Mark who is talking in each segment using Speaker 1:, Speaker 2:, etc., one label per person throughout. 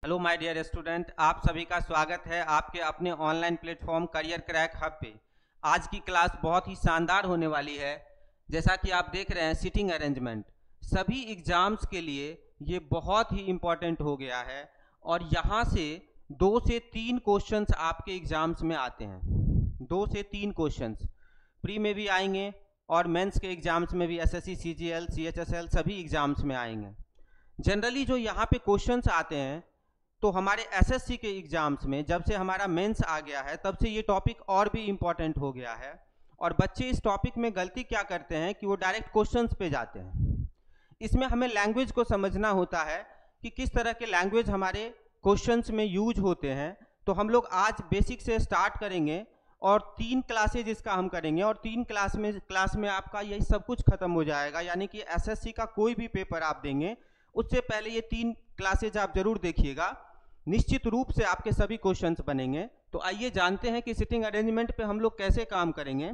Speaker 1: Hello my dear student, आप सभी का स्वागत है आपके अपने online platform career crack hub पे। आज की क्लास बहुत ही शानदार होने वाली है। जैसा कि आप देख रहे हैं, सिटिंग अरेंजमेंट सभी एग्जाम्स के लिए ये बहुत ही इम्पोर्टेंट हो गया है और यहाँ से 2 से 3 क्वेश्चंस आपके एग्जाम्स में आते हैं। 2 से 3 क्वेश्चंस प्री में भी आएंगे और मेंस के एग्जाम्स में भी, एसएससी, सीजीएल, सीएचएसएल सभी एग्जाम्स में आएंगे। जनरली जो यहाँ पे क्वेश्चंस आते हैं तो हमारे एसएससी के एग्जाम्स में जब से हमारा मेंस आ गया है तब से ये टॉपिक और भी इम्पॉर्टेंट हो गया है। और बच्चे इस टॉपिक में गलती क्या करते हैं कि वो डायरेक्ट क्वेश्चंस पे जाते हैं। इसमें हमें लैंग्वेज को समझना होता है कि किस तरह के लैंग्वेज हमारे क्वेश्चंस में यूज होते हैं। तो हम लोग आज बेसिक से स्टार्ट करेंगे और 3 क्लासेज इसका हम करेंगे और 3 क्लास में आपका यही सब कुछ खत्म हो जाएगा। यानी कि एसएससी का कोई भी पेपर आप देंगे उससे पहले ये 3 क्लासेज आप जरूर देखिएगा, निश्चित रूप से आपके सभी क्वेश्चंस बनेंगे। तो आइए जानते हैं कि सिटिंग अरेंजमेंट पे हम लोग कैसे काम करेंगे।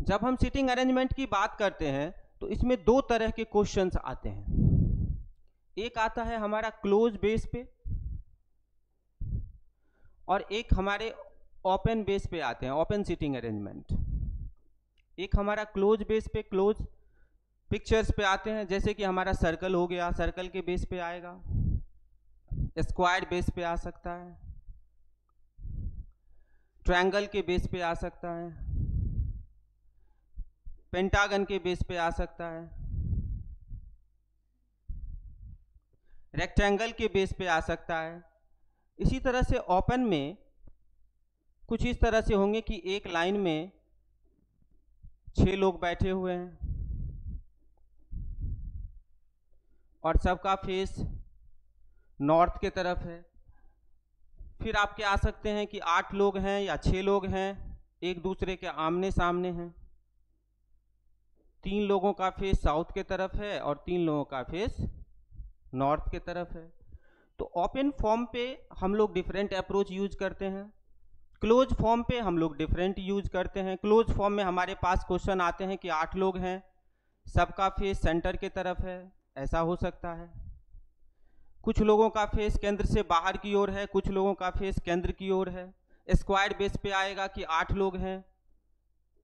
Speaker 1: जब हम सिटिंग अरेंजमेंट की बात करते हैं तो इसमें 2 तरह के क्वेश्चंस आते हैं। एक आता है हमारा क्लोज बेस पे और एक हमारे ओपन बेस पे आते हैं, ओपन सिटिंग अरेंजमेंट। एक हमारा क्लोज बेस पे, क्लोज पिक्चर्स पे आते हैं, जैसे कि हमारा सर्कल हो गया, सर्कल के बेस पे आएगा, स्क्वायर बेस पे आ सकता है, ट्रायंगल के बेस पे आ सकता है, पेंटागन के बेस पे आ सकता है, रेक्टेंगल के बेस पे आ सकता है। इसी तरह से ओपन में कुछ इस तरह से होंगे कि एक लाइन में 6 लोग बैठे हुए हैं और सबका फेस नॉर्थ के तरफ है। फिर आपके आ सकते हैं कि 8 लोग हैं या 6 लोग हैं, एक दूसरे के आमने सामने हैं। 3 लोगों का फेस साउथ के तरफ है और 3 लोगों का फेस नॉर्थ के तरफ है। तो ओपन फॉर्म पे हम लोग डिफरेंट अप्रोच यूज करते हैं, क्लोज फॉर्म पे हम लोग डिफरेंट यूज करते हैं। क्लोज फॉर्म में हमारे पास क्वेश्चन आते हैं कि 8 लोग हैं, सबका फेस सेंटर के तरफ है, ऐसा हो सकता है। कुछ लोगों का फेस केंद्र से बाहर की ओर है, कुछ लोगों का फेस केंद्र की ओर है। स्क्वायर बेस पे आएगा कि 8 लोग हैं,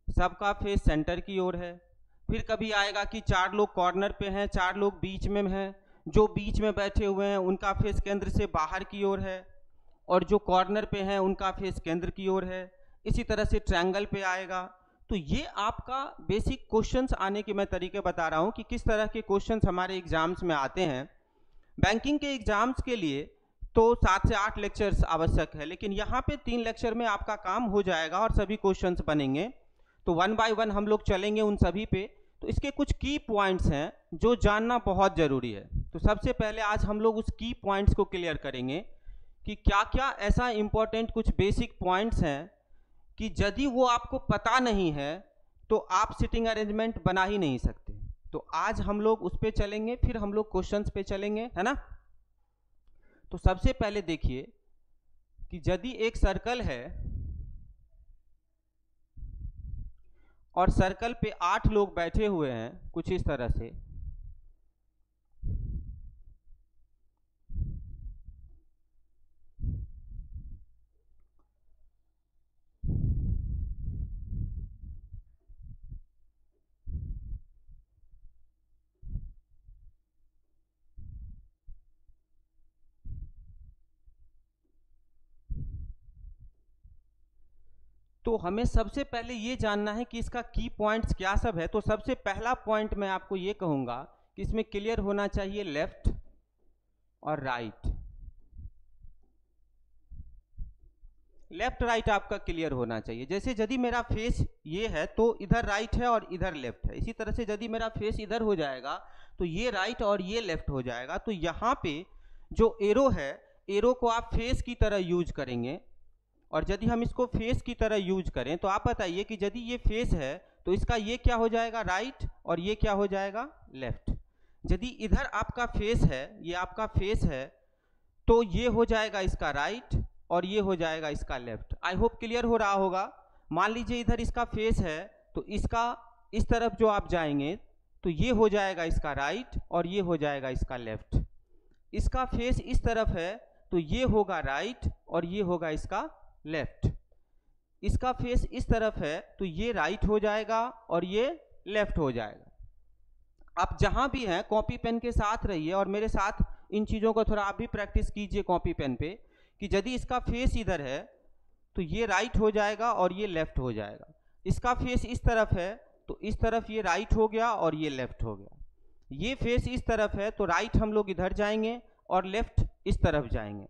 Speaker 1: सबका फेस सेंटर की ओर है। फिर कभी आएगा कि 4 लोग कॉर्नर पे हैं, 4 लोग बीच में हैं, जो बीच में बैठे हुए हैं उनका फेस केंद्र से बाहर की ओर है और जो कॉर्नर पे हैं उनका फेस केंद्र की ओर है। इसी तरह से ट्रायंगल पे आएगा। तो ये आपका बेसिक क्वेश्चंस आने के मैं तरीके बता रहा हूँ कि किस तरह के क्वेश्चंस हमारे एग्जाम्स में आते हैं। बैंकिंग के एग्जाम्स के लिए तो 7 से 8 लेक्चर्स आवश्यक है, लेकिन यहाँ पे 3 लेक्चर में आपका काम हो जाएगा और सभी क्वेश्चंस बनेंगे। तो 1 बाय 1 हम लोग चलेंगे उन सभी पे। तो इसके कुछ की पॉइंट्स हैं जो जानना बहुत ज़रूरी है। तो सबसे पहले आज हम लोग उस की पॉइंट्स को क्लियर करेंगे कि क्या क्या ऐसा इंपॉर्टेंट कुछ बेसिक पॉइंट्स हैं कि यदि वो आपको पता नहीं है तो आप सिटिंग अरेंजमेंट बना ही नहीं सकते। तो आज हम लोग उस पे चलेंगे, फिर हम लोग क्वेश्चंस पे चलेंगे, है ना। तो सबसे पहले देखिए कि यदि एक सर्कल है और सर्कल पे 8 लोग बैठे हुए हैं कुछ इस तरह से, तो हमें सबसे पहले ये जानना है कि इसका की पॉइंट्स क्या सब है। तो सबसे पहला पॉइंट मैं आपको ये कहूंगा कि इसमें क्लियर होना चाहिए लेफ्ट और राइट। लेफ्ट राइट आपका क्लियर होना चाहिए। जैसे यदि मेरा फेस ये है तो इधर राइट है और इधर लेफ्ट है। इसी तरह से यदि मेरा फेस इधर हो जाएगा तो ये राइट और ये लेफ्ट हो जाएगा। तो यहाँ पे जो एरो है, एरो को आप फेस की तरह यूज करेंगे और यदि हम इसको फेस की तरह यूज करें तो आप बताइए कि यदि ये फेस है तो इसका ये क्या हो जाएगा, राइट, और ये क्या हो जाएगा, लेफ्ट। यदि इधर आपका फेस है, ये आपका फेस है, तो ये हो जाएगा इसका राइट और ये हो जाएगा इसका लेफ्ट। आई होप क्लियर हो रहा होगा। मान लीजिए इधर इसका फेस है तो इसका इस तरफ जो आप जाएंगे तो ये हो जाएगा इसका राइट और ये हो जाएगा इसका लेफ्ट। इसका फेस इस तरफ है तो ये होगा राइट और ये होगा इसका लेफ्ट। इसका फेस इस तरफ है तो ये राइट हो जाएगा और ये लेफ्ट हो जाएगा। आप जहां भी हैं कॉपी पेन के साथ रहिए और मेरे साथ इन चीज़ों को थोड़ा आप भी प्रैक्टिस कीजिए कॉपी पेन पे, कि यदि इसका फेस इधर है तो ये राइट हो जाएगा और ये लेफ्ट हो जाएगा। इसका फेस इस तरफ है तो इस तरफ ये राइट हो गया और ये लेफ्ट हो गया। ये फेस इस तरफ है तो राइट हम लोग इधर जाएंगे और लेफ्ट इस तरफ जाएंगे।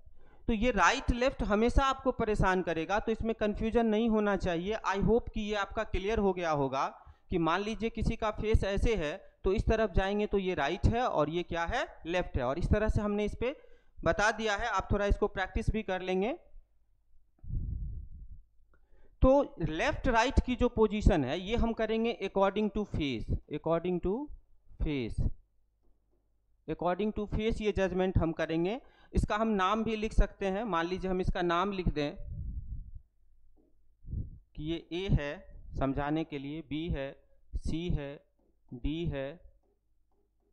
Speaker 1: तो ये राइट लेफ्ट हमेशा आपको परेशान करेगा, तो इसमें कंफ्यूजन नहीं होना चाहिए। आई होप कि ये आपका क्लियर हो गया होगा कि मान लीजिए किसी का फेस ऐसे है तो इस तरफ जाएंगे तो ये राइट है और ये क्या है, लेफ्ट है। और इस तरह से हमने इस पे बता दिया है, आप थोड़ा इसको प्रैक्टिस भी कर लेंगे। तो लेफ्ट राइट की जो पोजीशन है ये हम करेंगे according to face, according to face, according to face ये जजमेंट हम करेंगे। इसका हम नाम भी लिख सकते हैं। मान लीजिए हम इसका नाम लिख दें कि ये ए है समझाने के लिए, बी है, सी है, डी है,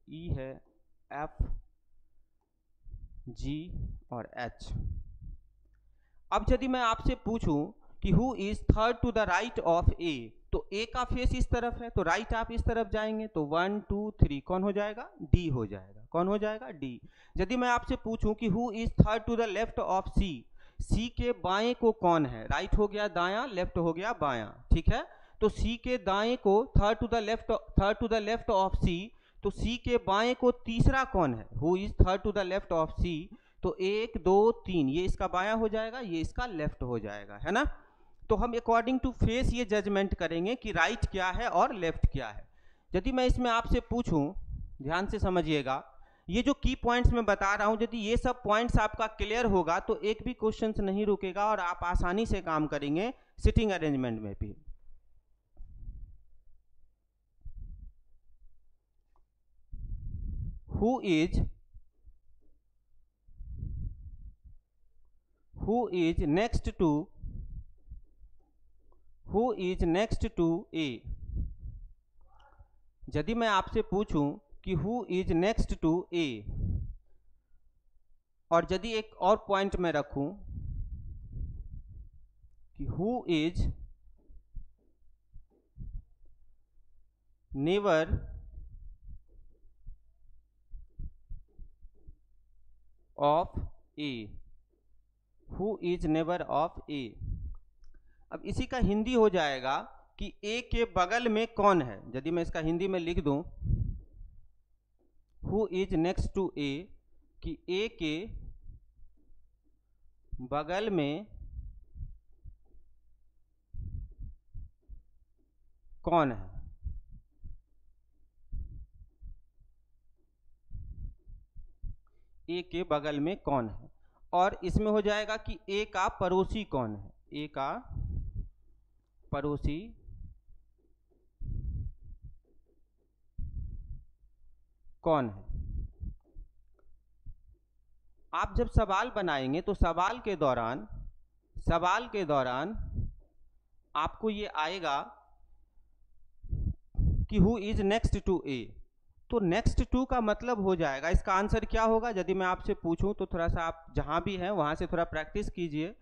Speaker 1: ई है, एफ, जी और एच। अब यदि मैं आपसे पूछूं कि who is third to the right of A, तो ए का फेस इस तरफ है तो राइट आप इस तरफ जाएंगे तो 1 2 3 कौन हो जाएगा, डी हो जाएगा। कौन हो जाएगा, डी। यदि मैं आपसे पूछूं कि who is third to the left of C, C के बाएं को कौन है, राइट हो गया दायां, लेफ्ट हो गया बायां, ठीक है। तो सी के दाएं को third to the left of C, तो सी के बाएं को तीसरा कौन है, who is third to the left of C, तो 1 2 3 ये इसका बायां हो जाएगा, ये इसका लेफ्ट हो जाएगा, है ना। तो हम अकॉर्डिंग टू फेस ये जजमेंट करेंगे कि राइट क्या है और लेफ्ट क्या है। यदि मैं इसमें आपसे पूछूं, ध्यान से समझिएगा, ये जो की पॉइंट्स मैं बता रहा हूं, यदि ये सब पॉइंट्स आपका क्लियर होगा तो एक भी क्वेश्चन नहीं रुकेगा और आप आसानी से काम करेंगे सिटिंग अरेंजमेंट में भी। Who is next to A. यदि मैं आपसे पूछूं कि who is next to A, और यदि एक और पॉइंट में रखूं कि who is neighbour of A, who is neighbour of A. अब इसी का हिंदी हो जाएगा कि ए के बगल में कौन है। यदि मैं इसका हिंदी में लिख दूं हु इज नेक्स्ट टू ए, कि ए के बगल में कौन है, ए के बगल में कौन है। और इसमें हो जाएगा कि ए का पड़ोसी कौन है, ए का पड़ोसी कौन है। आप जब सवाल बनाएंगे तो सवाल के दौरान आपको ये आएगा कि हु इज नेक्स्ट टू ए, तो नेक्स्ट टू का मतलब हो जाएगा, इसका आंसर क्या होगा। यदि मैं आपसे पूछूं तो थोड़ा सा आप जहां भी हैं वहां से थोड़ा प्रैक्टिस कीजिए।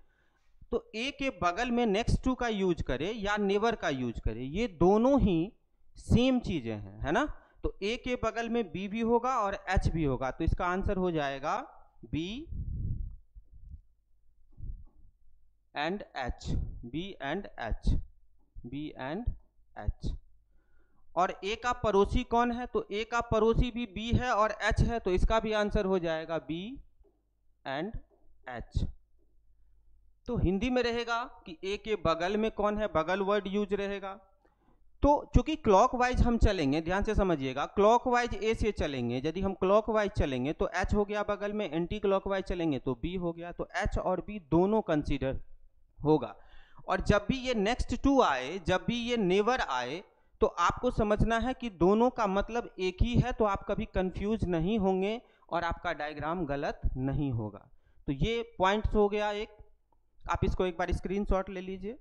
Speaker 1: तो ए के बगल में नेक्स्ट टू का यूज करे या नेवर का यूज करे, ये दोनों ही सेम चीजें हैं, है ना। तो ए के बगल में बी भी होगा और एच भी होगा, तो इसका आंसर हो जाएगा B and H, B and H, B and H. और ए का पड़ोसी कौन है, तो ए का पड़ोसी भी बी है और एच है, तो इसका भी आंसर हो जाएगा बी एंड एच। तो हिंदी में रहेगा कि ए के बगल में कौन है, बगल वर्ड यूज रहेगा। तो चूंकि क्लॉकवाइज हम चलेंगे, ध्यान से समझिएगा, क्लॉकवाइज ए से चलेंगे। यदि हम क्लॉकवाइज चलेंगे तो एच हो गया बगल में, एंटी क्लॉकवाइज चलेंगे तो बी हो गया, तो एच और बी दोनों कंसीडर होगा। और जब भी ये नेक्स्ट टू आए, जब भी ये नेवर आए, तो आपको समझना है कि दोनों का मतलब एक ही है, तो आप कभी कंफ्यूज नहीं होंगे और आपका डायग्राम गलत नहीं होगा। तो ये पॉइंट्स हो गया एक, आप इसको एक बार स्क्रीनशॉट ले लीजिए।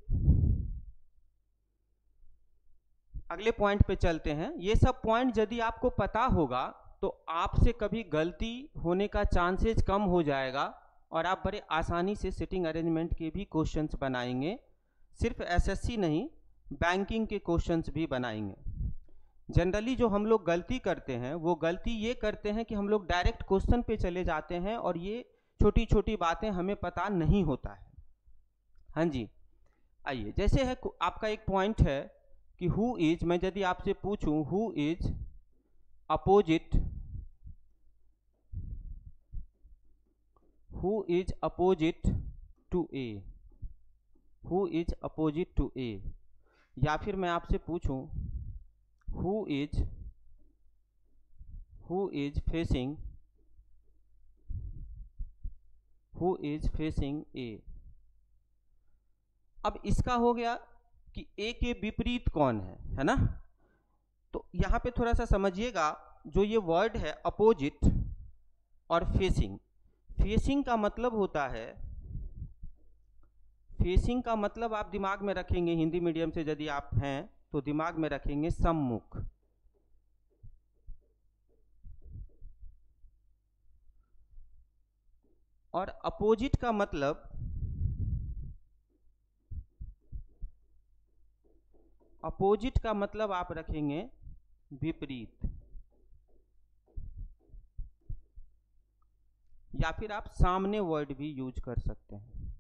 Speaker 1: अगले पॉइंट पे चलते हैं। ये सब पॉइंट यदि आपको पता होगा तो आपसे कभी गलती होने का चांसेस कम हो जाएगा और आप बड़े आसानी से सिटिंग अरेंजमेंट के भी क्वेश्चंस बनाएंगे। सिर्फ एसएससी नहीं, बैंकिंग के क्वेश्चंस भी बनाएंगे। जनरली जो हम लोग गलती करते हैं वो गलती ये करते हैं कि हम लोग डायरेक्ट क्वेश्चन पे चले जाते हैं और ये छोटी छोटी बातें हमें पता नहीं होता है। हाँ जी, आइए, जैसे है आपका एक पॉइंट है कि हु इज, मैं यदि आपसे पूछूं who is opposite, who is opposite to A, who is opposite to A, या फिर मैं आपसे पूछूं who is facing, who is facing A. अब इसका हो गया कि ए के विपरीत कौन है ना। तो यहां पे थोड़ा सा समझिएगा, जो ये वर्ड है अपोजिट और फेसिंग, फेसिंग का मतलब होता है, फेसिंग का मतलब आप दिमाग में रखेंगे, हिंदी मीडियम से यदि आप हैं तो दिमाग में रखेंगे सम्मुख, और अपोजिट का मतलब, अपोजिट का मतलब आप रखेंगे विपरीत, या फिर आप सामने वर्ड भी यूज कर सकते हैं,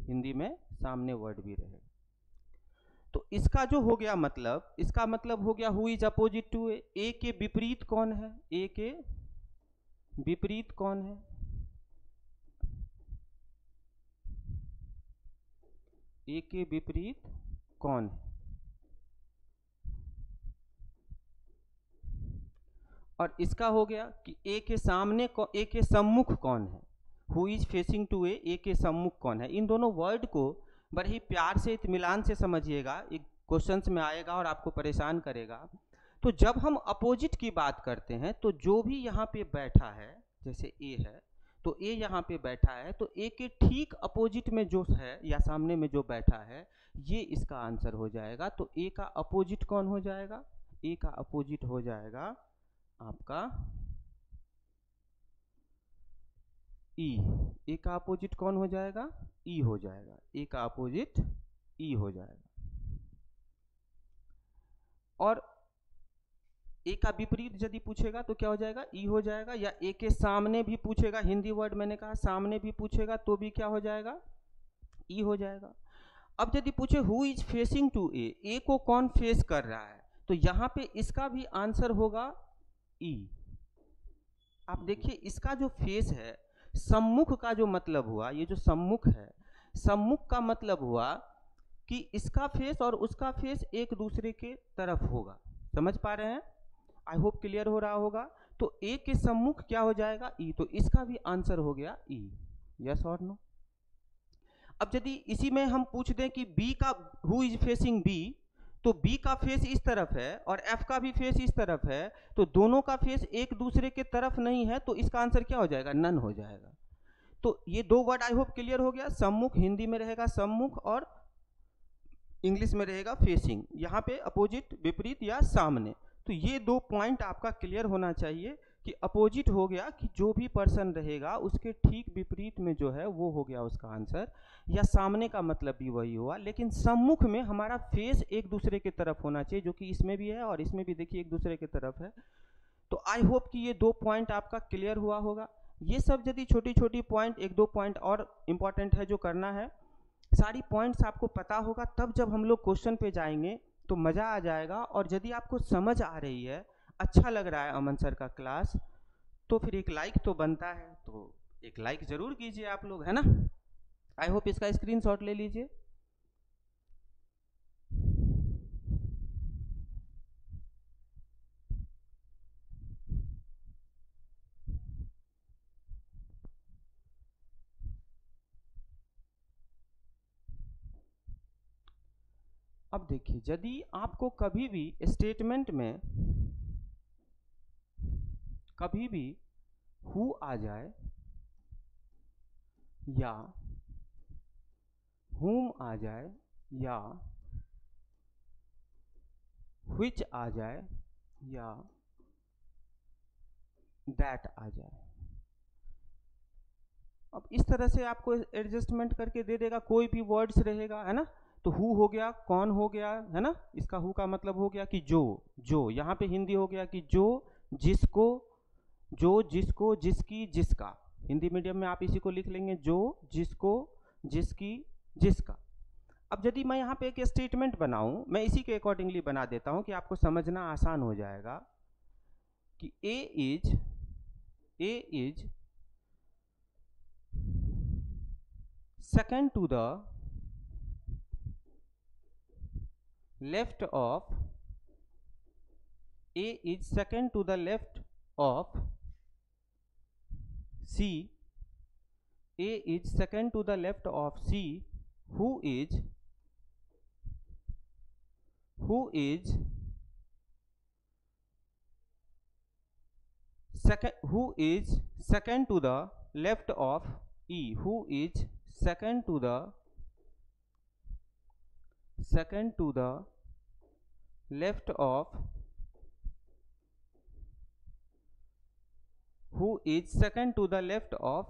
Speaker 1: हिंदी में सामने वर्ड भी रहेगा। तो इसका जो हो गया मतलब, इसका मतलब हो गया हु इज अपोजिट टू ए, ए के विपरीत कौन है, ए के विपरीत कौन है, ए के विपरीत कौन है। और इसका हो गया कि ए के सामने, ए के सम्मुख कौन है, हु इज फेसिंग टू ए के सम्मुख कौन है। इन दोनों वर्ड को बड़े ही प्यार से इत्मीनान से समझिएगा, एक क्वेश्चंस में आएगा और आपको परेशान करेगा। तो जब हम अपोजिट की बात करते हैं तो जो भी यहाँ पे बैठा है, जैसे ए है तो ए यहाँ पे बैठा है, तो ए के ठीक अपोजिट में जो है या सामने में जो बैठा है, ये इसका आंसर हो जाएगा। तो ए का अपोजिट कौन हो जाएगा, ए का अपोजिट हो जाएगा आपका ई, ए का अपोजिट कौन हो जाएगा, ई हो जाएगा, ए का अपोजिट ई हो जाएगा। और ए का विपरीत यदि पूछेगा तो क्या हो जाएगा, ई हो जाएगा, या ए के सामने भी पूछेगा, हिंदी वर्ड मैंने कहा सामने भी पूछेगा तो भी क्या हो जाएगा, ई हो जाएगा। अब यदि पूछे हु इज फेसिंग टू ए को कौन फेस कर रहा है, तो यहां पे इसका भी आंसर होगा ई। आप देखिए इसका जो फेस है, सम्मुख का जो मतलब हुआ, ये जो सम्मुख है, सम्मुख का मतलब हुआ कि इसका फेस और उसका फेस एक दूसरे के तरफ होगा। समझ पा रहे हैं, आई होप क्लियर हो रहा होगा। तो ए के सम्मुख क्या हो जाएगा, ई, तो इसका भी आंसर हो गया ई। यस और नो। अब यदि इसी में हम पूछ दें कि बी का, हु इज फेसिंग बी, तो बी का फेस इस तरफ है और एफ का भी फेस इस तरफ है, तो दोनों का फेस एक दूसरे के तरफ नहीं है, तो इसका आंसर क्या हो जाएगा, नन हो जाएगा। तो ये दो वर्ड आई होप क्लियर हो गया। सम्मुख हिंदी में रहेगा सम्मुख और इंग्लिश में रहेगा फेसिंग, यहाँ पे अपोजिट विपरीत या सामने। तो ये दो पॉइंट आपका क्लियर होना चाहिए कि अपोजिट हो गया कि जो भी पर्सन रहेगा उसके ठीक विपरीत में जो है वो हो गया उसका आंसर, या सामने का मतलब भी वही हुआ। लेकिन सम्मुख में हमारा फेस एक दूसरे के तरफ होना चाहिए, जो कि इसमें भी है और इसमें भी देखिए एक दूसरे के तरफ है। तो आई होप कि ये दो पॉइंट आपका क्लियर हुआ होगा। ये सब यदि छोटी छोटी पॉइंट, एक दो पॉइंट और इम्पॉर्टेंट है जो करना है, सारी पॉइंट्स आपको पता होगा, तब जब हम लोग क्वेश्चन पे जाएंगे तो मज़ा आ जाएगा। और यदि आपको समझ आ रही है, अच्छा लग रहा है अमन सर का क्लास, तो फिर एक लाइक तो बनता है, तो एक लाइक ज़रूर कीजिए आप लोग, है ना। आई होप इसका स्क्रीनशॉट ले लीजिए। अब देखिए, यदि आपको कभी भी स्टेटमेंट में कभी भी हु आ जाए या whom आ जाए या which आ जाए या दैट आ जाए। अब इस तरह से आपको एडजस्टमेंट करके दे देगा, कोई भी वर्ड्स रहेगा, है ना। तो हु हो गया, कौन हो गया, है ना, इसका हु का मतलब हो गया कि जो यहाँ पे हिंदी हो गया कि जो, जिसको, जो, जिसको, जिसकी, जिसका। हिंदी मीडियम में आप इसी को लिख लेंगे, जो, जिसको, जिसकी, जिसका। अब यदि मैं यहाँ पे एक स्टेटमेंट बनाऊं, मैं इसी के अकॉर्डिंगली बना देता हूं कि आपको समझना आसान हो जाएगा कि A is second to the left of, A is second to the left of C. A is second to the left of C, who is second to the left of E, who is second to the left of, who is second to the left of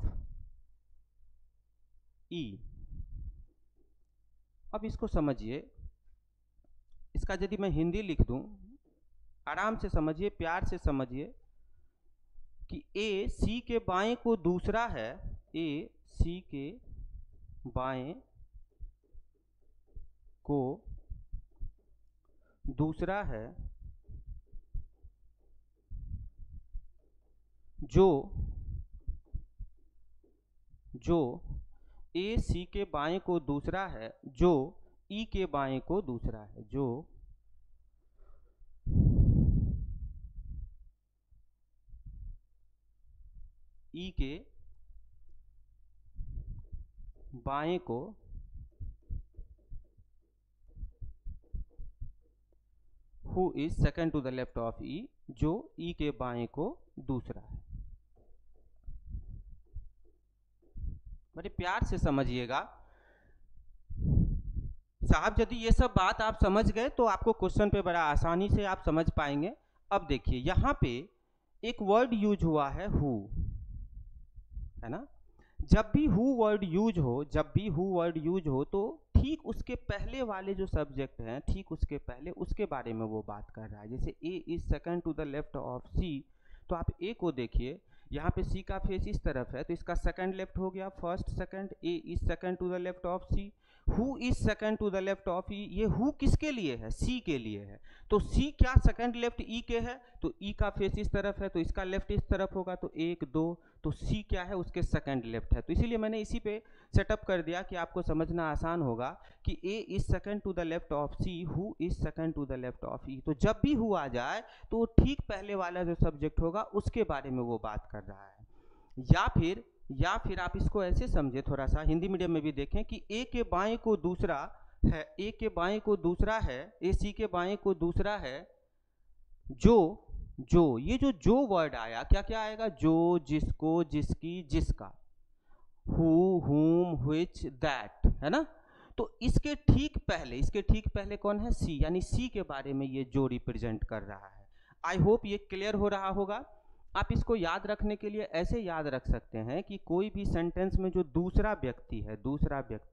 Speaker 1: E। अब इसको समझिए, इसका यदि मैं हिंदी लिख दूं, आराम से समझिए, प्यार से समझिए कि ए सी के बाएं को दूसरा है, ए सी के बाएं को दूसरा है, जो ए सी के बाएं को दूसरा है, जो ई के बाएं को दूसरा है, जो ई के बाएं को who is second to the left of E, जो ई के बाएं को दूसरा है। बड़े प्यार से समझिएगा साहब, यदि ये सब बात आप समझ गए तो आपको क्वेश्चन पे बड़ा आसानी से आप समझ पाएंगे। अब देखिए यहाँ पे एक वर्ड यूज हुआ है हु, है ना। जब भी हु वर्ड यूज हो तो ठीक उसके पहले वाले जो सब्जेक्ट हैं, ठीक उसके पहले उसके बारे में वो बात कर रहा है। जैसे A is second to the left of C, तो आप ए को देखिए, यहाँ पे सी का फेस इस तरफ है तो इसका सेकंड लेफ्ट हो गया, first second. A is second to the left of C, who is second to the left of E. ये हु किसके लिए है? सी के लिए है। तो सी क्या सेकंड लेफ्ट ई के है, तो ई का फेस इस तरफ है तो इसका लेफ्ट इस तरफ होगा, तो एक दो, तो सी क्या है? उसके सेकंड लेफ्ट है। तो इसीलिए मैंने इसी पे सेटअप कर दिया कि आपको समझना आसान होगा कि A is second to the left of C, who is second to the left of E. तो जब भी हु आ जाए तो ठीक पहले वाला जो सब्जेक्ट होगा उसके बारे में वो बात कर रहा है। या फिर आप इसको ऐसे समझे, थोड़ा सा हिंदी मीडियम में भी देखें कि ए के बाएं को दूसरा है, ए के बाएं को दूसरा है, ए सी के बाएं को दूसरा है, जो ये जो वर्ड आया, क्या क्या आएगा? जो, जिसको, जिसकी, जिसका, हु, हुम, व्हिच, दैट, है ना। तो इसके ठीक पहले कौन है? सी, यानी सी के बारे में ये जो रिप्रेजेंट कर रहा है। आई होप ये क्लियर हो रहा होगा। आप इसको याद रखने के लिए ऐसे याद रख सकते हैं कि कोई भी सेंटेंस में जो दूसरा व्यक्ति है,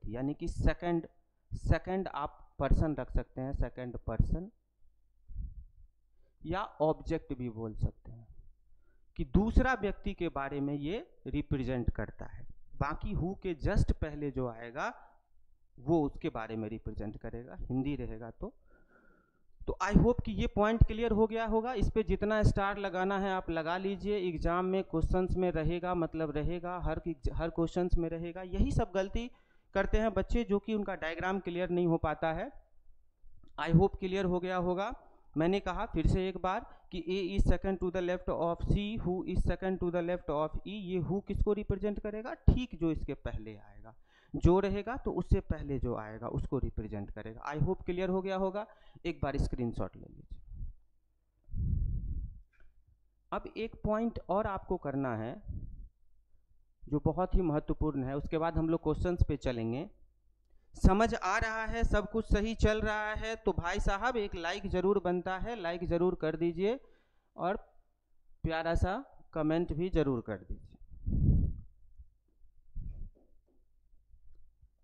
Speaker 1: यानी कि सेकंड आप पर्सन रख सकते हैं, सेकंड पर्सन, या ऑब्जेक्ट भी बोल सकते हैं, कि दूसरा व्यक्ति के बारे में ये रिप्रेजेंट करता है। बाकी हु के जस्ट पहले जो आएगा वो उसके बारे में रिप्रेजेंट करेगा, हिंदी रहेगा तो आई होप कि ये पॉइंट क्लियर हो गया होगा। इस पे जितना स्टार लगाना है आप लगा लीजिए, एग्जाम में क्वेश्चंस में रहेगा, मतलब रहेगा, हर क्वेश्चंस में रहेगा। यही सब गलती करते हैं बच्चे, जो कि उनका डायग्राम क्लियर नहीं हो पाता है। आई होप क्लियर हो गया होगा। मैंने कहा फिर से एक बार कि A is second to the left of C, who is second to the left of E. ये हु किसको रिप्रेजेंट करेगा? ठीक जो इसके पहले आएगा, जो रहेगा तो उससे पहले जो आएगा उसको रिप्रेजेंट करेगा। आई होप क्लियर हो गया होगा। एक बार स्क्रीनशॉट ले लीजिए। अब एक पॉइंट और आपको करना है जो बहुत ही महत्वपूर्ण है, उसके बाद हम लोग क्वेश्चंस पे चलेंगे। समझ आ रहा है, सब कुछ सही चल रहा है तो भाई साहब एक लाइक जरूर बनता है, लाइक जरूर कर दीजिए और प्यारा सा कमेंट भी जरूर कर दीजिए।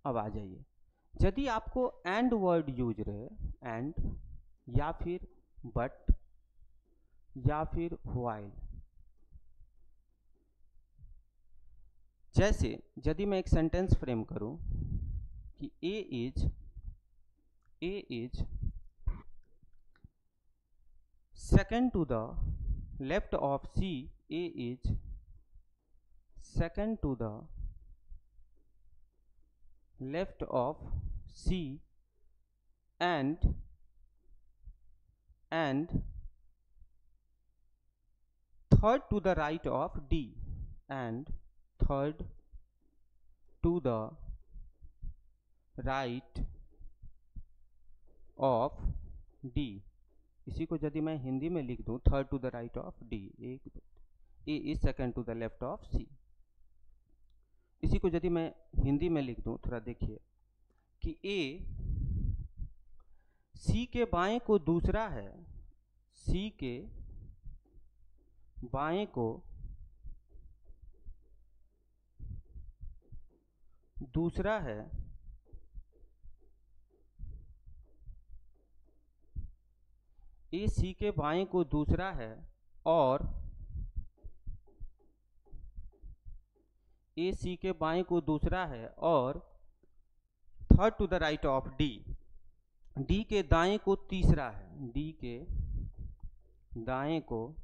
Speaker 1: अब आ जाइए, यदि आपको एंड वर्ड यूज रहे, एंड या फिर बट या फिर व्हाइल, जैसे यदि मैं एक सेंटेंस फ्रेम करूं कि A is second to the left of C, A is second to the left of C and third to the right of D, and third to the right of D. इसी को यदि मैं हिंदी में लिख दूं, third to the right of D, A is second to the left of C. इसी को यदि मैं हिंदी में लिख दूं, थोड़ा देखिए कि ए सी के बाएं को दूसरा है, सी के बाएं को दूसरा है, ए सी के बाएं को दूसरा है, और ए सी के बाएं को दूसरा है और third to the right of D, D के दाएं को तीसरा है, डी के दाएं को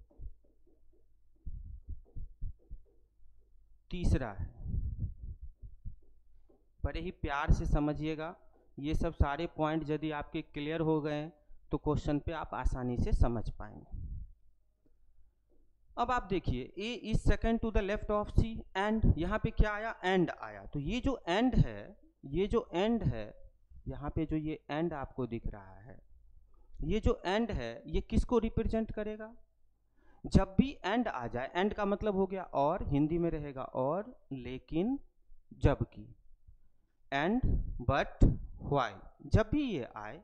Speaker 1: तीसरा है। बड़े ही प्यार से समझिएगा, ये सब सारे पॉइंट यदि आपके क्लियर हो गए तो क्वेश्चन पे आप आसानी से समझ पाएंगे। अब आप देखिए, A is second to the left of C, and यहाँ पे क्या आया, एंड आया। तो ये जो एंड है, ये जो एंड है, यहाँ पे जो ये एंड आपको दिख रहा है, ये जो एंड है ये किसको रिप्रेजेंट करेगा? जब भी एंड आ जाए, एंड का मतलब हो गया और, हिंदी में रहेगा और, लेकिन, जबकि, एंड, बट, व्हाइल, जब भी ये आए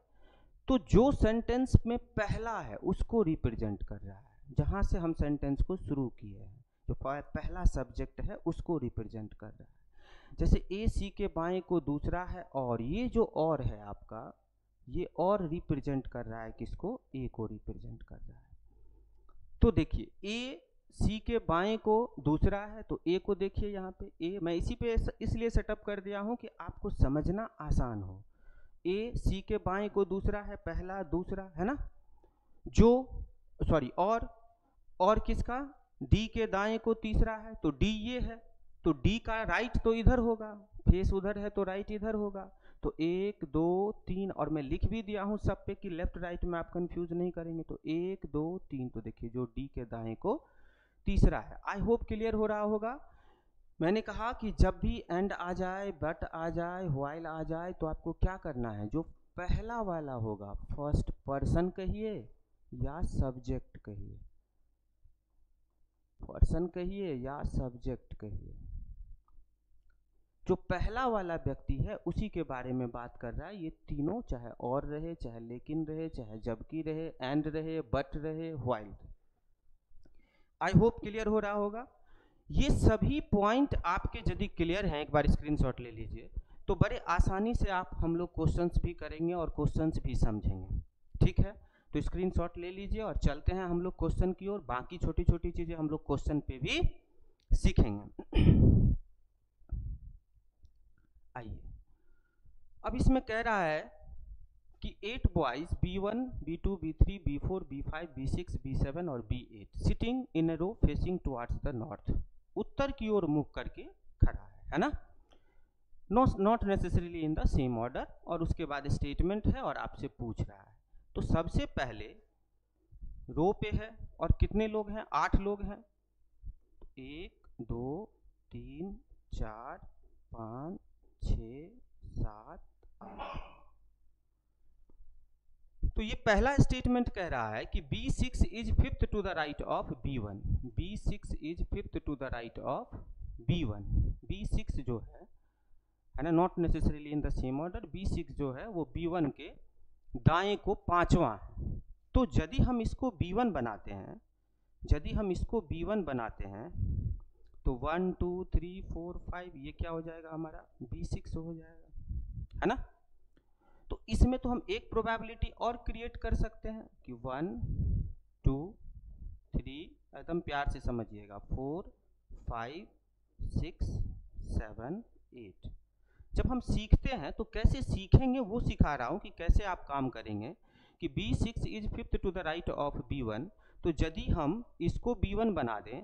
Speaker 1: तो जो सेंटेंस में पहला है उसको रिप्रेजेंट कर रहा है, जहां से हम सेंटेंस को शुरू किए हैं, जो पहला सब्जेक्ट है उसको रिप्रेजेंट कर रहा है। जैसे ए सी के बाएं को दूसरा है, और ये जो और है आपका, ये और रिप्रेजेंट कर रहा है किसको? ए को रिप्रेजेंट कर रहा है। तो देखिए, ए सी के बाएं को दूसरा है, तो ए को देखिए यहाँ पे, ए मैं इसी पे इसलिए सेटअप कर दिया हूं कि आपको समझना आसान हो। ए सी के बाएं को दूसरा है, पहला दूसरा है ना, जो सॉरी और किसका? डी के दाएं को तीसरा है, तो डी ये है, तो डी का राइट तो इधर होगा, फेस उधर है तो राइट इधर होगा। तो 1 2 3, और मैं लिख भी दिया हूं सब पे कि लेफ्ट राइट में आप कंफ्यूज नहीं करेंगे। तो 1 2 3, तो देखिए जो डी के दाएं को तीसरा है। आई होप क्लियर हो रहा होगा। मैंने कहा कि जब भी एंड आ जाए, बट आ जाए, व्हाइल आ जाए, तो आपको क्या करना है? जो पहला वाला होगा, फर्स्ट पर्सन कहिए या सब्जेक्ट कहिए, पर्सन कहिए या सब्जेक्ट कहिए, जो पहला वाला व्यक्ति है उसी के बारे में बात कर रहा है। ये तीनों, चाहे और रहे, चाहे लेकिन रहे, चाहे जबकि रहे, एंड रहे, बट रहे, व्हाइल रहे। आई होप क्लियर हो रहा होगा। ये सभी पॉइंट आपके यदि क्लियर हैं, एक बार स्क्रीनशॉट ले लीजिए, तो बड़े आसानी से आप हम लोग क्वेश्चंस भी करेंगे और क्वेश्चंस भी समझेंगे। ठीक है, तो स्क्रीनशॉट ले लीजिए और चलते हैं हम लोग क्वेश्चन की ओर। बाकी छोटी छोटी चीजें हम लोग क्वेश्चन पे भी सीखेंगे। आइए, अब इसमें कह रहा है कि 8 boys B1 B2 B3 B4 B5 B6 B7 और B8 sitting in a row facing towards the north, उत्तर की ओर मुख करके खड़ा है ना, not necessarily in the same order. और उसके बाद स्टेटमेंट है और आपसे पूछ रहा है। तो सबसे पहले रो पे है और कितने लोग हैं? 8 लोग हैं। 1 2 3 4 5 6 7 8। तो ये पहला स्टेटमेंट कह रहा है कि B6 is fifth to the right of B1, B6 is fifth to the right of B1। B6 जो है ना, not necessarily in the same order, B6 जो है वो B1 के दाएं को 5वां है। तो यदि हम इसको B1 बनाते हैं यदि हम इसको B1 बनाते हैं तो 1 2 3 4 5 ये क्या हो जाएगा हमारा B6 हो जाएगा, है ना। तो इसमें तो हम एक प्रोबेबिलिटी और क्रिएट कर सकते हैं कि 1 2 3, एकदम प्यार से समझिएगा, 4 5 6 7 8। जब हम सीखते हैं तो कैसे सीखेंगे वो सिखा रहा हूँ कि कैसे आप काम करेंगे कि B6 is fifth to the right of B1। तो यदि हम इसको B1 बना दें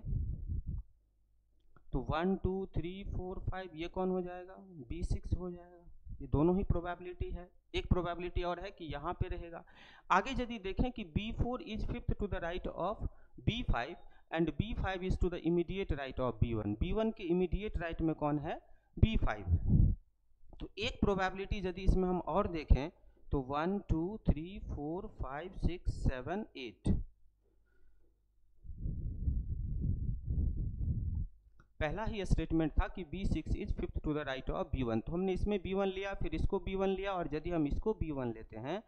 Speaker 1: तो 1 2 3 4 5 ये कौन हो जाएगा B6 हो जाएगा। ये दोनों ही प्रोबेबिलिटी है। एक प्रोबेबिलिटी और है कि यहाँ पे रहेगा। आगे यदि देखें कि B4 is fifth to the right of B5 and B5 is to the immediate right of B1। B1 के इमीडिएट राइट में कौन है B5। तो एक प्रोबेबिलिटी यदि इसमें हम और देखें तो 1 2 3 4 5 6 7 8। पहला ही स्टेटमेंट था कि B6 is fifth to the right of B1। तो हमने इसमें B1 लिया, फिर इसको B1 लिया, और यदि हम इसको B1 लेते हैं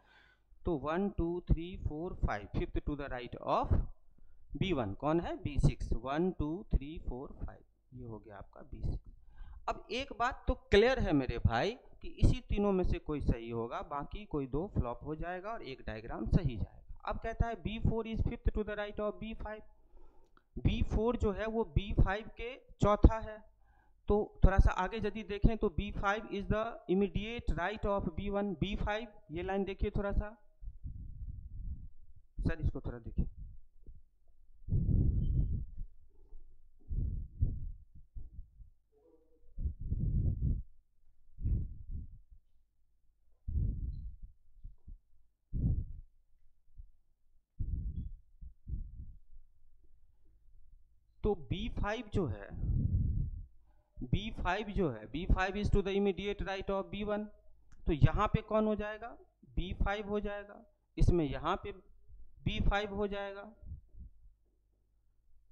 Speaker 1: तो 1 2 3 4 5 fifth to the right of B1 कौन है B6। 1 2 3 4 5 ये हो गया आपका B6। अब एक बात तो क्लियर है मेरे भाई कि इसी तीनों में से कोई सही होगा, बाकी कोई दो फ्लॉप हो जाएगा और एक डायग्राम सही जाएगा। अब कहता है B4 is fifth to the right of B5। B4 जो है वो B5 के चौथा है। तो थोड़ा सा आगे यदि देखें तो B5 is the immediate right of B1। B5 ये लाइन देखिए थोड़ा सा, सर इसको थोड़ा देखिए। तो B5 जो है B5 is to the immediate right of B1। तो यहाँ पे कौन हो जाएगा B5 हो जाएगा, इसमें यहाँ पे B5 हो जाएगा,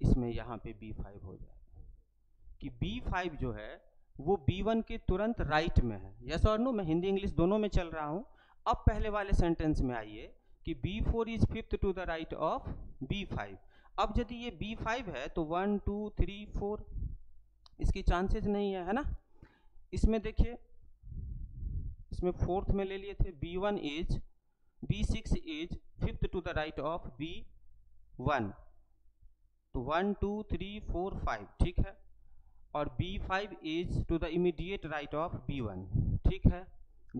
Speaker 1: इसमें यहाँ पे B5 हो जाएगा कि B5 जो है वो B1 के तुरंत राइट में है। यस और नो, मैं हिंदी इंग्लिश दोनों में चल रहा हूँ। अब पहले वाले सेंटेंस में आइए कि B4 is fifth to the right of B5। अब यदि ये B5 है तो 1 2 3 4 इसकी चांसेस नहीं है, है ना। इसमें देखिए, इसमें फोर्थ में ले लिए थे B6 is fifth to the right of B1। तो 1 2 3 4 5 ठीक है, और B5 is to the immediate right of B1 ठीक है।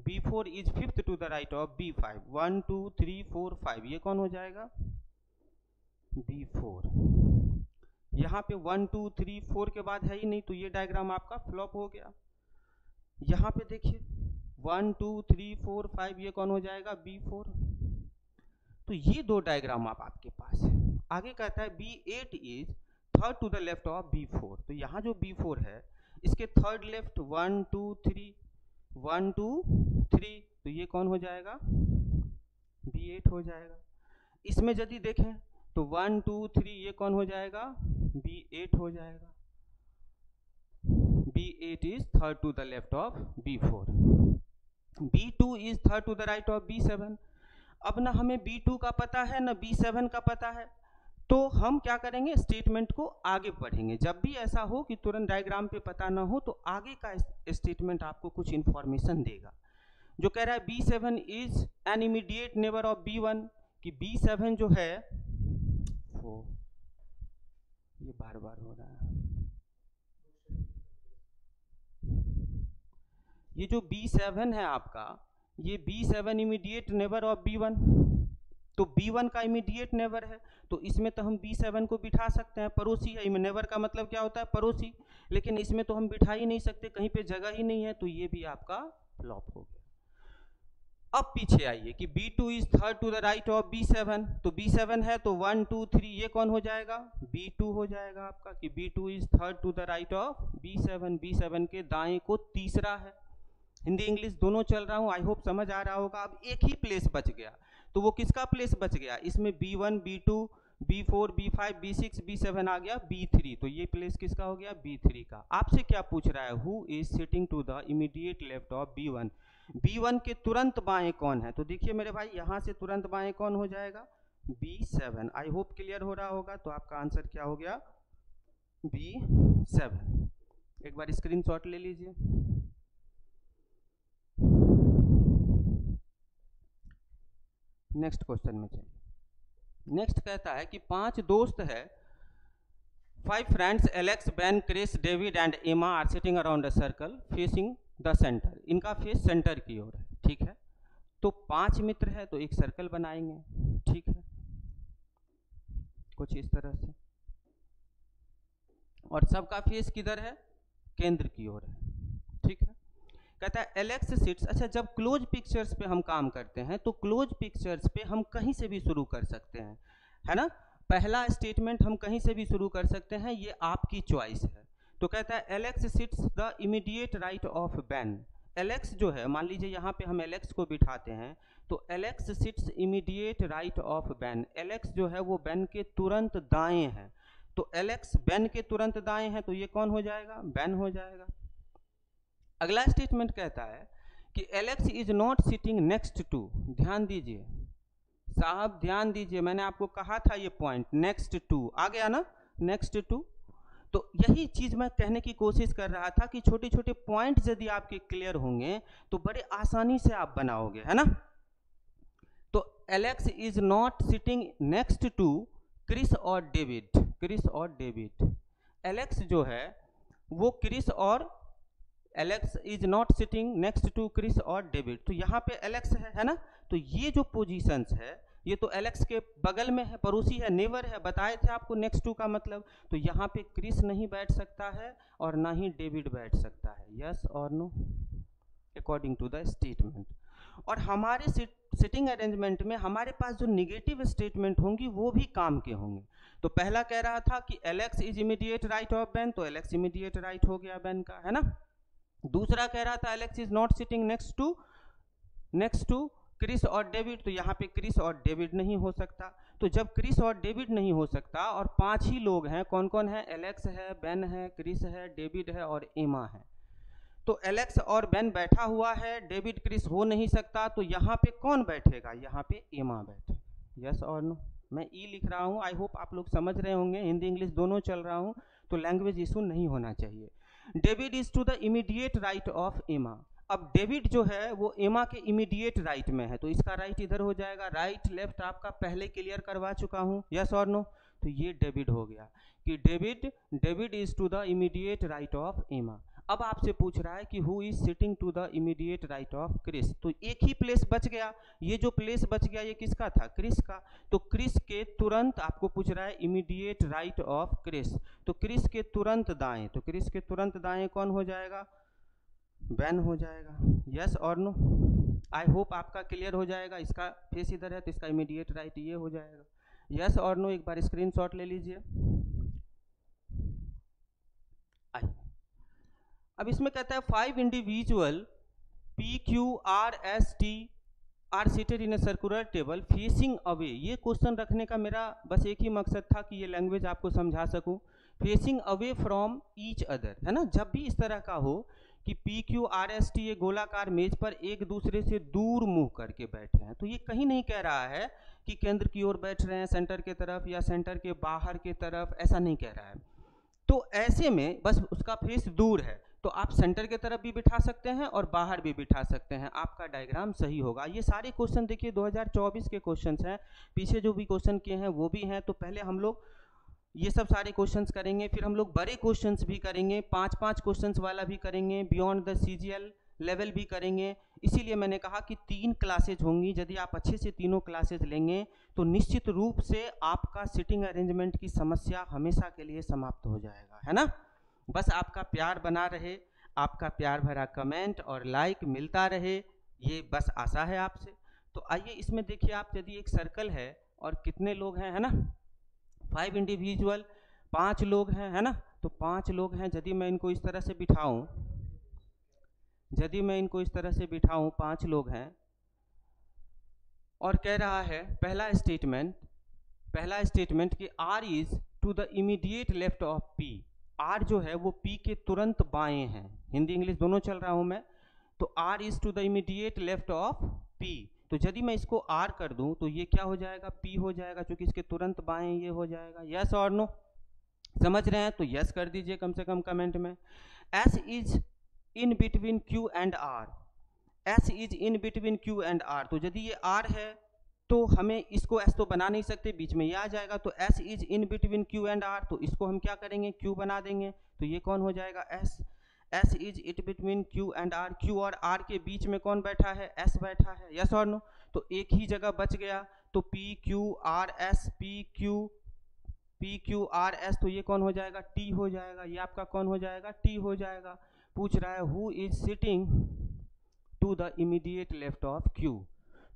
Speaker 1: B4 is fifth to the right of B5। 1 2 3 4 5 ये कौन हो जाएगा B4। यहाँ पे 1 2 3 4 के बाद है ही नहीं, तो ये डायग्राम आपका फ्लॉप हो गया। यहाँ पे देखिए 1 2 3 4 5 ये कौन हो जाएगा B4। तो ये दो डायग्राम आपके पास है। आगे कहता है B8 is third to the left of B4। तो यहाँ जो B4 है इसके थर्ड लेफ्ट 1 2 3 1 2 3, तो ये कौन हो जाएगा B8 हो जाएगा। इसमें यदि देखें तो 1 2 3 ये कौन हो जाएगा B8 हो जाएगा। B8 is third to the left of B4। B2 is third to the right of B7। अब ना हमें B2 का पता है ना B7 का पता है, तो हम क्या करेंगे स्टेटमेंट को आगे पढ़ेंगे। जब भी ऐसा हो कि तुरंत डायग्राम पे पता ना हो तो आगे का स्टेटमेंट आपको कुछ इंफॉर्मेशन देगा। जो कह रहा है B7 is an immediate neighbour of B1, कि B7 जो है वो ये बार बार हो रहा है, ये जो B7 है आपका, ये B7 immediate neighbour of B1। तो B1 का इमीडिएट नेबर है, तो इसमें तो हम B7 को बिठा सकते हैं, पड़ोसी है। नेबर का मतलब क्या होता है पड़ोसी, लेकिन इसमें तो हम बिठा ही नहीं सकते, कहीं पे जगह ही नहीं है, तो ये भी आपका फ्लॉप हो गया। अब पीछे आइए कि B2 is third to the right of B7। तो B7 है तो 1 2 3 ये कौन हो जाएगा B2 हो जाएगा आपका, कि B2 is third to the right of B7। B7 के दाएं को तीसरा है। हिंदी इंग्लिश दोनों चल रहा हूँ, आई होप समझ आ रहा होगा। अब एक ही प्लेस बच गया, तो वो किसका प्लेस बच गया, इसमें B1 B2 B4 B5 B6 B7 आ गया B3। तो ये प्लेस किसका हो गया B3 का। आपसे क्या पूछ रहा है, who is sitting to the immediate left of B1। B1 के तुरंत बाएं कौन है, तो देखिए मेरे भाई यहाँ से तुरंत बाएं कौन हो जाएगा B7। आई होप क्लियर हो रहा होगा। तो आपका आंसर क्या हो गया? B7। एक बार स्क्रीनशॉट ले लीजिए। नेक्स्ट क्वेश्चन में चलिए। नेक्स्ट कहता है कि 5 दोस्त है, 5 friends Alex, Ben, Chris, David and Emma are sitting around a circle facing the centre. इनका फेस सेंटर की ओर है, ठीक है। तो 5 मित्र है तो एक सर्कल बनाएंगे, ठीक है, कुछ इस तरह से, और सबका फेस किधर है? केंद्र की ओर है, ठीक है। कहता है एलेक्स सिट्स। अच्छा, जब क्लोज पिक्चर्स पे हम काम करते हैं तो क्लोज पिक्चर्स पे हम कहीं से भी शुरू कर सकते हैं, है ना। पहला स्टेटमेंट हम कहीं से भी शुरू कर सकते हैं, ये आपकी चॉइस है। तो कहता है Alex sits the immediate right of Ben. Alex जो है, मान लीजिए यहाँ पे हम एलेक्स को बिठाते हैं, तो Alex sits immediate right of Ben. Alex जो है वो बेन के तुरंत दाएं है, तो एलेक्स बेन के तुरंत दाएं है, तो ये कौन हो जाएगा? बेन हो जाएगा। अगला स्टेटमेंट कहता है कि Alex is not sitting next to. ध्यान दीजिए साहब, ध्यान दीजिए, मैंने आपको कहा था ये पॉइंट नेक्स्ट टू आ गया ना, नेक्स्ट टू। तो यही चीज मैं कहने की कोशिश कर रहा था कि छोटे छोटे पॉइंट यदि आपके क्लियर होंगे तो बड़े आसानी से आप बनाओगे, है ना। तो Alex is not sitting next to Chris और डेविड। क्रिस और डेविड, एलेक्स जो है वो क्रिस और Alex is not sitting next to Chris और डेविड। तो यहाँ पे एलेक्स है ना, तो ये जो पोजीशंस है ये तो एलेक्स के बगल में है, पड़ोसी है, नेवर है। बताए थे आपको नेक्स्ट टू का मतलब। तो यहाँ पे क्रिस नहीं बैठ सकता है और ना ही डेविड बैठ सकता है, यस और no, according to the statement. और हमारे सिटिंग अरेंजमेंट में हमारे पास जो निगेटिव स्टेटमेंट होंगी वो भी काम के होंगे। तो पहला कह रहा था कि Alex is immediate right of Ben, तो एलेक्स इमीडिएट राइट हो गया बेन का, है ना। दूसरा कह रहा था Alex is not sitting next to Chris और डेविड, तो यहाँ पे क्रिस और डेविड नहीं हो सकता। तो जब क्रिस और डेविड नहीं हो सकता और 5 ही लोग हैं, कौन कौन है? एलेक्स है, बेन है, क्रिस है, डेविड है और एमा है। तो एलेक्स और बेन बैठा हुआ है, डेविड क्रिस हो नहीं सकता, तो यहाँ पे कौन बैठेगा? यहाँ पे एमा बैठेगा, यस और नो। मैं ई लिख रहा हूँ, आई होप आप लोग समझ रहे होंगे, हिंदी इंग्लिश दोनों चल रहा हूँ, तो लैंग्वेज इशू नहीं होना चाहिए। David is to the immediate right of Emma. अब डेविड जो है वो एमा के इमीडिएट राइट में है, तो इसका राइट इधर हो जाएगा। राइट लेफ्ट आपका पहले क्लियर करवा चुका हूँ, यस और नो। तो ये डेविड हो गया कि David is to the immediate right of Emma. अब आपसे पूछ रहा है कि who is sitting to the immediate right of Chris. तो एक ही प्लेस बच गया, ये जो प्लेस बच गया ये किसका था? क्रिस का। तो क्रिस के तुरंत आपको पूछ रहा है इमीडिएट राइट ऑफ क्रिस, तो क्रिस के तुरंत दाएं, तो क्रिस के तुरंत दाएं कौन हो जाएगा? बेन हो जाएगा, यस और नो। आई होप आपका क्लियर हो जाएगा। इसका फेस इधर है तो इसका इमीडिएट राइट ये हो जाएगा, यस और नो। एक बार स्क्रीनशॉट ले लीजिए। अब इसमें कहता है 5 individual PQRST are seated in a circular table facing away. ये क्वेश्चन रखने का मेरा बस एक ही मकसद था कि ये लैंग्वेज आपको समझा सकूं। Facing away from each other, है ना। जब भी इस तरह का हो कि PQRST ये गोलाकार मेज पर एक दूसरे से दूर मुंह करके बैठे हैं, तो ये कहीं नहीं कह रहा है कि केंद्र की ओर बैठ रहे हैं, सेंटर के तरफ या सेंटर के बाहर के तरफ, ऐसा नहीं कह रहा है। तो ऐसे में बस उसका फेस दूर है, तो आप सेंटर के तरफ भी बिठा सकते हैं और बाहर भी बिठा सकते हैं, आपका डायग्राम सही होगा। ये सारे क्वेश्चन देखिए 2024 के क्वेश्चंस हैं, पीछे जो भी क्वेश्चन किए हैं वो भी हैं। तो पहले हम लोग ये सब सारे क्वेश्चंस करेंगे, फिर हम लोग बड़े क्वेश्चंस भी करेंगे, 5-5 क्वेश्चंस वाला भी करेंगे, बियॉन्ड द CGL लेवल भी करेंगे। इसीलिए मैंने कहा कि 3 क्लासेज होंगी। यदि आप अच्छे से तीनों क्लासेज लेंगे तो निश्चित रूप से आपका सिटिंग अरेंजमेंट की समस्या हमेशा के लिए समाप्त हो जाएगा, है ना। बस आपका प्यार बना रहे, आपका प्यार भरा कमेंट और लाइक मिलता रहे, ये बस आशा है आपसे। तो आइए इसमें देखिए आप, यदि एक सर्कल है और कितने लोग हैं, है ना, 5 इंडिविजुअल, 5 लोग हैं, है ना। तो 5 लोग हैं, यदि मैं इनको इस तरह से बिठाऊं, 5 लोग हैं और कह रहा है पहला स्टेटमेंट कि R is to the immediate left of P। R जो है वो P के तुरंत बाएं हैं, हिंदी इंग्लिश दोनों चल रहा हूं मैं। तो R is to the immediate left of P, तो यदि मैं इसको R कर दूं तो ये क्या हो जाएगा, P हो जाएगा, क्योंकि इसके तुरंत बाएं ये हो जाएगा। यस और नो, समझ रहे हैं तो यस कर दीजिए कम से कम कमेंट में। S is in between Q and R, S is in between Q and R, तो यदि ये R है तो हमें इसको S तो बना नहीं सकते, बीच में ये आ जाएगा, तो S is in between Q and R, तो इसको हम क्या करेंगे, Q बना देंगे, तो ये कौन हो जाएगा, S। S is it between Q and R, Q और R के बीच में कौन बैठा है, S बैठा है। यस और नो, तो एक ही जगह बच गया, तो P Q R S, P Q R S, तो ये कौन हो जाएगा, T हो जाएगा, ये आपका कौन हो जाएगा, T हो जाएगा। पूछ रहा है who is sitting to the immediate left of Q,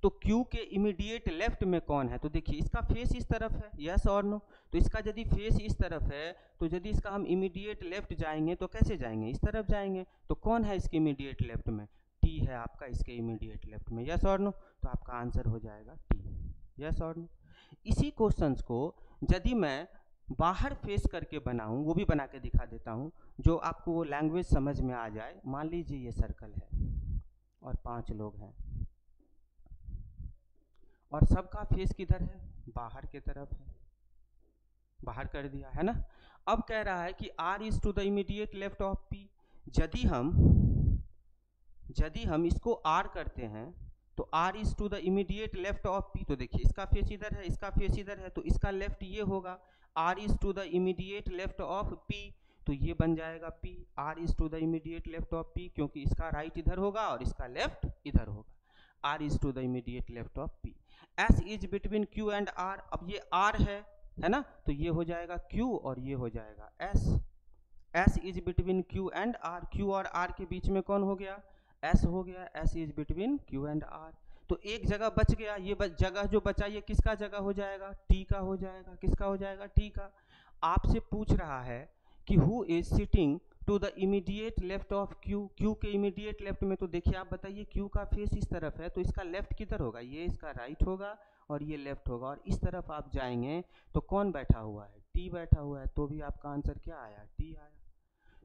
Speaker 1: तो Q के इमीडिएट लेफ्ट में कौन है, तो देखिए इसका फेस इस तरफ है। यस और नो, तो इसका यदि फेस इस तरफ है तो यदि इसका हम इमीडिएट लेफ्ट जाएंगे तो कैसे जाएंगे, इस तरफ जाएंगे, तो कौन है इसके इमीडिएट लेफ्ट में, T है आपका इसके इमीडिएट लेफ्ट में। यस और नो, तो आपका आंसर हो जाएगा T। यस और नो, इसी क्वेश्चंस को यदि मैं बाहर फेस करके बनाऊं, वो भी बना के दिखा देता हूं, जो आपको वो लैंग्वेज समझ में आ जाए। मान लीजिए ये सर्कल है और 5 लोग हैं और सबका फेस किधर है, बाहर की तरफ है, बाहर कर दिया है ना। अब कह रहा है कि R is to the immediate left of P, यदि हम इसको R करते हैं तो R is to the immediate left of P, तो देखिए इसका फेस इधर है, इसका फेस इधर है, तो इसका लेफ्ट ये होगा, R is to the immediate left of P, तो ये बन जाएगा P, R is to the immediate left of P, क्योंकि इसका राइट इधर होगा और इसका लेफ्ट इधर होगा, R is to the immediate left of P। S is between Q and R, अब ये R है ना, तो ये हो जाएगा Q और ये हो जाएगा S। S is between Q and R, Q और R के बीच में कौन हो गया, S हो गया, S is between Q and R, तो एक जगह बच गया, ये जगह जो बचा ये किसका जगह हो जाएगा, T का हो जाएगा, किसका हो जाएगा, T का। आपसे पूछ रहा है कि who is sitting to the immediate left of Q, Q के इमीडिएट लेफ्ट में, तो देखिए आप बताइए Q का फेस इस तरफ है तो इसका लेफ्ट किधर होगा, ये इसका राइट होगा और ये लेफ्ट होगा, और इस तरफ आप जाएंगे तो कौन बैठा हुआ है, T बैठा हुआ है, तो भी आपका आंसर क्या आया, T आया।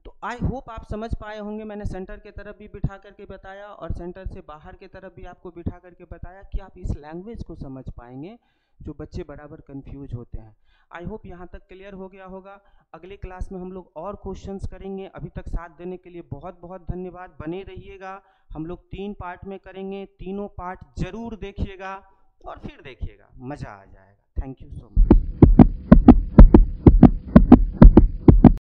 Speaker 1: तो आई होप आप समझ पाए होंगे, मैंने सेंटर के तरफ भी बिठा करके बताया और सेंटर से बाहर के तरफ भी आपको बिठा करके बताया कि आप इस लैंग्वेज को समझ पाएंगे, जो बच्चे बराबर कंफ्यूज होते हैं। आई होप यहाँ तक क्लियर हो गया होगा। अगले क्लास में हम लोग और क्वेश्चंस करेंगे। अभी तक साथ देने के लिए बहुत बहुत धन्यवाद, बने रहिएगा। हम लोग 3 पार्ट में करेंगे, तीनों पार्ट जरूर देखिएगा और फिर देखिएगा, मज़ा आ जाएगा। Thank you so much.